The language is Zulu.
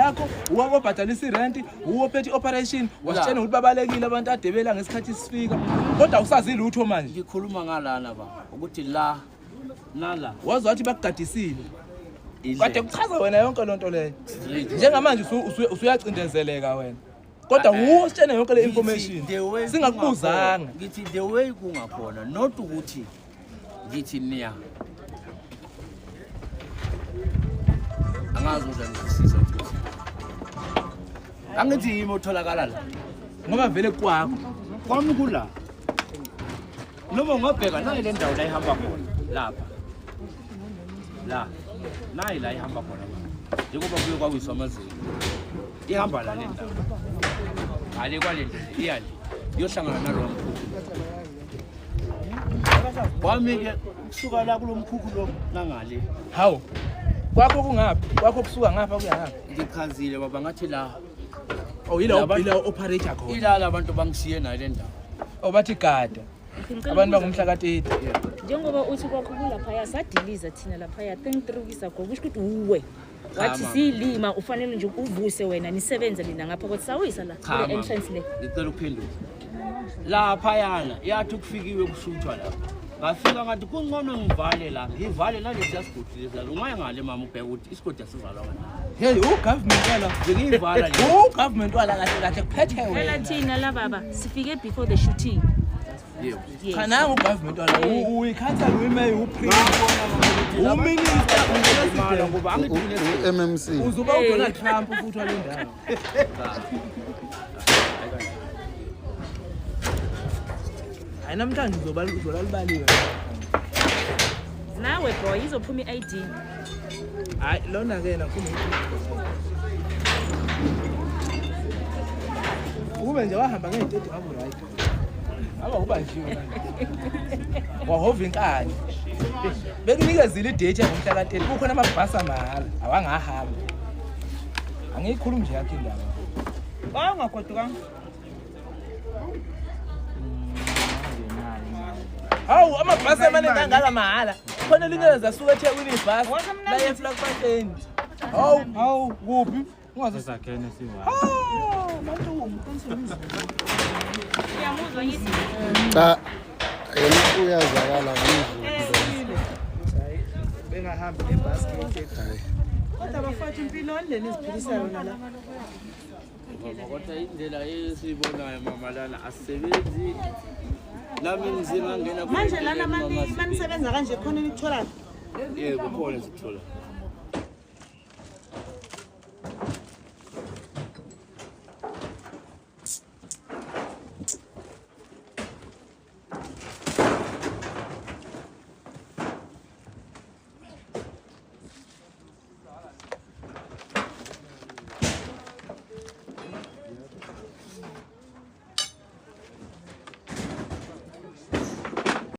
yakho uwabobhadalisa irent uwophethe operation wasitshena ukuthi babalekile abantu adebela ngesikhathi sifika kodwa usazi lutho manje ngikhuluma ngalana ba ukuthi la nala wazwa ukuthi bakugadisile kade kuchaza wena yonke lonto leyo njengamanje usuyacindezeleka wena kodwa usitshena yonke le information singakubuzanga ngithi the way kungakhona not ukuthi ngithi niya angazi uzangisiza ukuthi angithi yimi otholakala la ngoba vele kwakho kwami kula noma ngobheka nayi le ndawo la ihamba khona lapha la nayi la ihamba khona njengoba kuye kwawiswa amazinga ihamba la le ndawo ale kwalento iyali yohlangana nalo mkhukhu kwami ke kusuka la kulomkhukhu lo nangale hawo kwakho kungaphi kwakho kusuka ngapha kuya ngapha ngichazile baba ngathi la yila operator khona ilala abantu bangishiye nayo le ndawo bathi gada abantu bangumhla ka-30 njengoba uthi kwakho kulapha yasadiliza thina lapha ya 33 kisa gogo kusho ukuthi uwe wathi silima ufanele nje uvuse wena nisebenza lina ngapha kodwa sawuyisa la kule entrance le ngicela ukuphendula lapha yana yathi kufikiwe kushuthwa la ngafika ngathi kungcono ngivale la ngivale nalesi yasigudile la ungaya ngale mama ubheka ukuthi isigodi asivalwa kana hey ugovernment wala ngiyivala le ugovernment wala kahle kahle kuphethe wena phela thina la baba sifike before the shooting yebo cha nanga ugovernment wala uyikhansela uyimayor uprime uminister imali ngoba angidile MMC uzuba uDonald Trump futhi wale ndawo hayi namhlanje uzolalibaliwe nawe bro izophuma iID hayi lona ke nakhona ube nje wahamba ngezinto ngabu right aba ubanjiwe wahova inkani bekunikezile idate ngomhla ka-10 kukhona amabhasi amahala awangahamba angiyikhulumi nje yakhe indaba bangagodukanga hawu amabhasi amaningi angaka mahala khona linye zasuka eThekwini ibhasi la eFlagfontein hawu kuphi Sakhene siwa. Uyamuzwa yithi cha yena uyazakala ngizwe bengahambi ngebhasi hayi kodwa bafata impilo endleni eziphilisana nala kodwa indlela esiyibonayo mama lana asisebenzi nami ngizingangena manje lana mani manisebenza kanje khona nikuthola yebo khona sikuthola